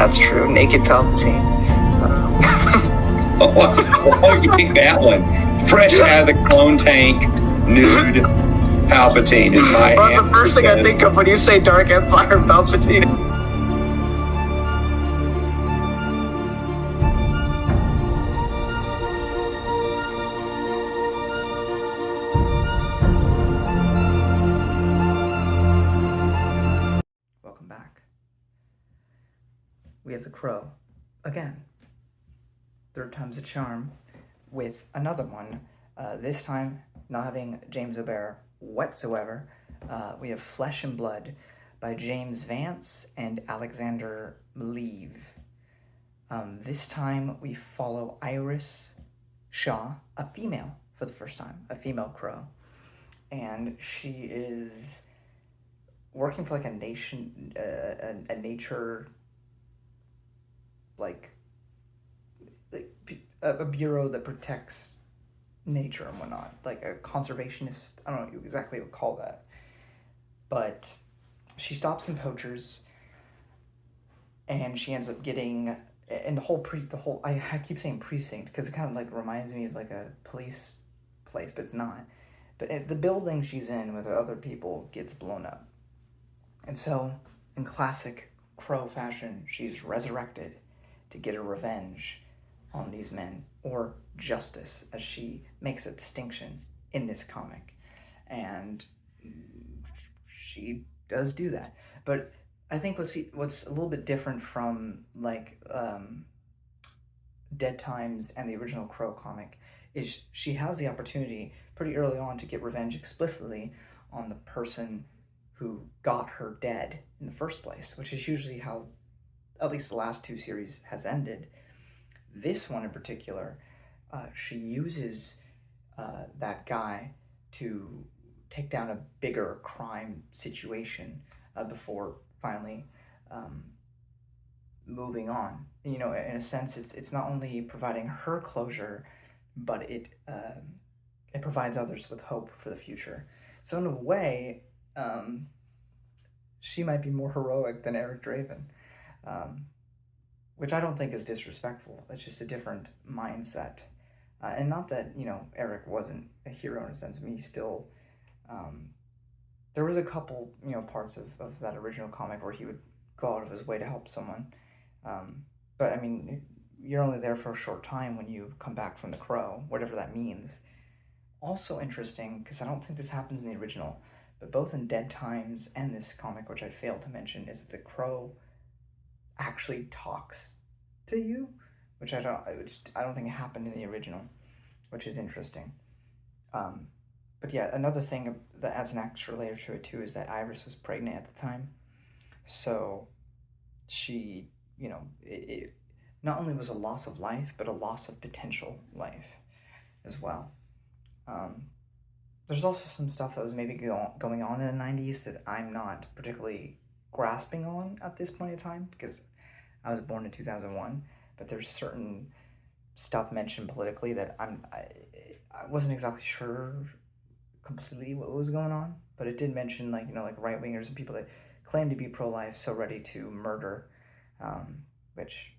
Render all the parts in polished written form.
that's true. Naked Palpatine. Oh, you pick that one. Fresh out of the clone tank, nude Palpatine is my Well, that's the first thing I think of when you say Dark Empire Palpatine. Welcome back. We have the Crow again. Third time's a charm, with another one. This time, not having James O'Barr whatsoever. We have Flesh and Blood by James Vance and Alexander Maleev. This time, we follow Iris Shaw, a female for the first time, a female crow. And she is working for like a nature, like a bureau that protects nature and whatnot, like a conservationist. I don't know what you exactly would call that, but she stops some poachers, and she ends up getting, and the whole I keep saying precinct because it kind of like reminds me of like a police place, but it's not. But the building she's in with other people gets blown up, and so in classic Crow fashion, she's resurrected to get a revenge on these men, or justice, as she makes a distinction in this comic. And she does do that. But I think what's a little bit different from like Dead Times and the original Crow comic is she has the opportunity pretty early on to get revenge explicitly on the person who got her dead in the first place, which is usually how at least the last two series has ended. This one in particular, she uses that guy to take down a bigger crime situation before finally moving on. You know, in a sense, it's not only providing her closure, but it provides others with hope for the future. So in a way, she might be more heroic than Eric Draven. Which I don't think is disrespectful. It's just a different mindset. And not that, you know, Eric wasn't a hero in a sense. I mean, he still, there was a couple, you know, parts of that original comic where he would go out of his way to help someone. But I mean, you're only there for a short time when you come back from the Crow, whatever that means. Also interesting, because I don't think this happens in the original, but both in Dead Times and this comic, which I failed to mention, is that the Crow actually talks to you, which I don't think happened in the original, which is interesting. But yeah, another thing that adds an extra layer to it too is that Iris was pregnant at the time, so she, you know, it not only was a loss of life, but a loss of potential life as well. There's also some stuff that was maybe going on in the 90s that I'm not particularly grasping on at this point in time, because I was born in 2001, but there's certain stuff mentioned politically that I wasn't exactly sure completely what was going on, but it did mention, like, you know, like right-wingers and people that claim to be pro-life so ready to murder, which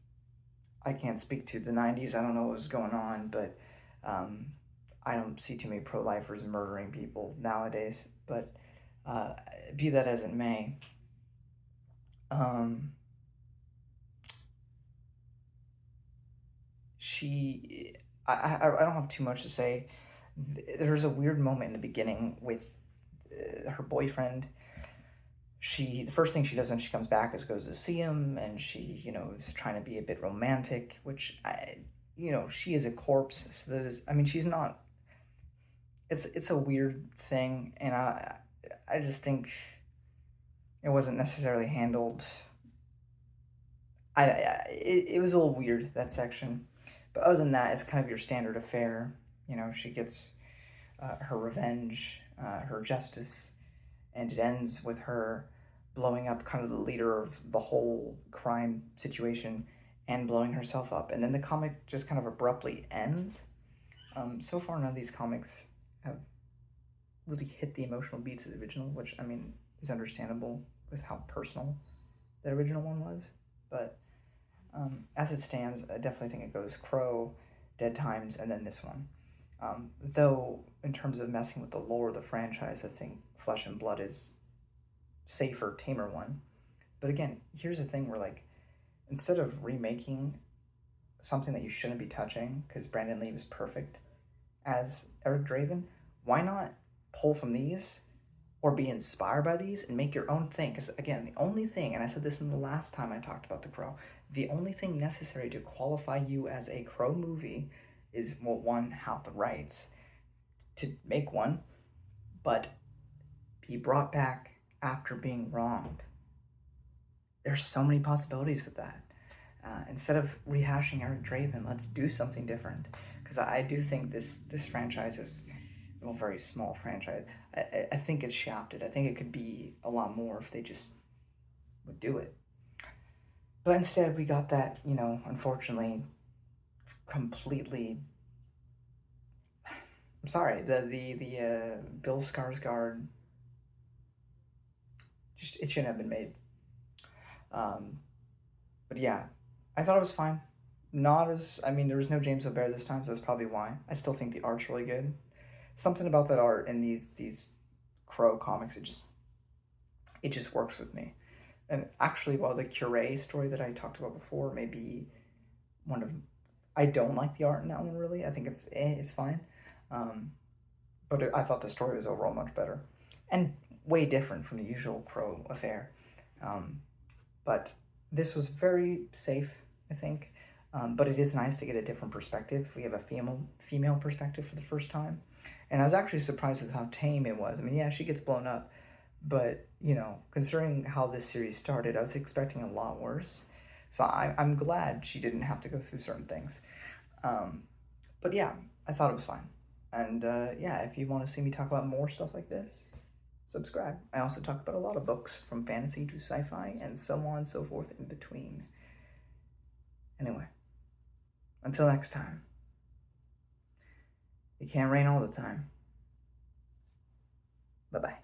I can't speak to the 90s. I don't know what was going on, but I don't see too many pro-lifers murdering people nowadays, but be that as it may, I don't have too much to say. There's a weird moment in the beginning with her boyfriend. The first thing she does when she comes back is goes to see him, and she, you know, is trying to be a bit romantic, which you know, she is a corpse, so that is, I mean, she's not, it's a weird thing, and I just think it wasn't necessarily handled. It was a little weird, that section, but other than that, it's kind of your standard affair. You know, she gets her revenge, her justice, and it ends with her blowing up kind of the leader of the whole crime situation and blowing herself up, and then the comic just kind of abruptly ends. So far, none of these comics have really hit the emotional beats of the original, which, I mean, is understandable with how personal the original one was. But As it stands, I definitely think it goes Crow, Dead Times, and then this one. Though, in terms of messing with the lore of the franchise, I think Flesh and Blood is safer, tamer one. But again, here's the thing where, like, instead of remaking something that you shouldn't be touching, because Brandon Lee was perfect as Eric Draven, why not pull from these or be inspired by these and make your own thing? Because again, the only thing, and I said this in the last time I talked about The Crow, the only thing necessary to qualify you as a Crow movie is, well, one, have the rights to make one, but be brought back after being wronged. There's so many possibilities with that. Instead of rehashing Eric Draven, let's do something different. Because I do think this franchise is, well, a very small franchise. I think it's shafted. I think it could be a lot more if they just would do it. But instead, we got that, unfortunately, completely. I'm sorry, the Bill Skarsgård. Just, it shouldn't have been made. But yeah, I thought it was fine. Not as, I mean, there was no James O'Barr this time, so that's probably why. I still think the art's really good. Something about that art in these Crow comics, it just works with me. And actually, while the Cure story that I talked about before may be one of, I don't like the art in that one really. I think it's fine, but I thought the story was overall much better, and way different from the usual Crow affair. But this was very safe, I think. But it is nice to get a different perspective. We have a female perspective for the first time, and I was actually surprised at how tame it was. I mean, yeah, she gets blown up, but considering how this series started, I was expecting a lot worse. So I'm glad she didn't have to go through certain things. But yeah, I thought it was fine. And yeah, if you want to see me talk about more stuff like this, subscribe. I also talk about a lot of books, from fantasy to sci-fi, and so on and so forth in between. Anyway, until next time. It can't rain all the time. Bye-bye.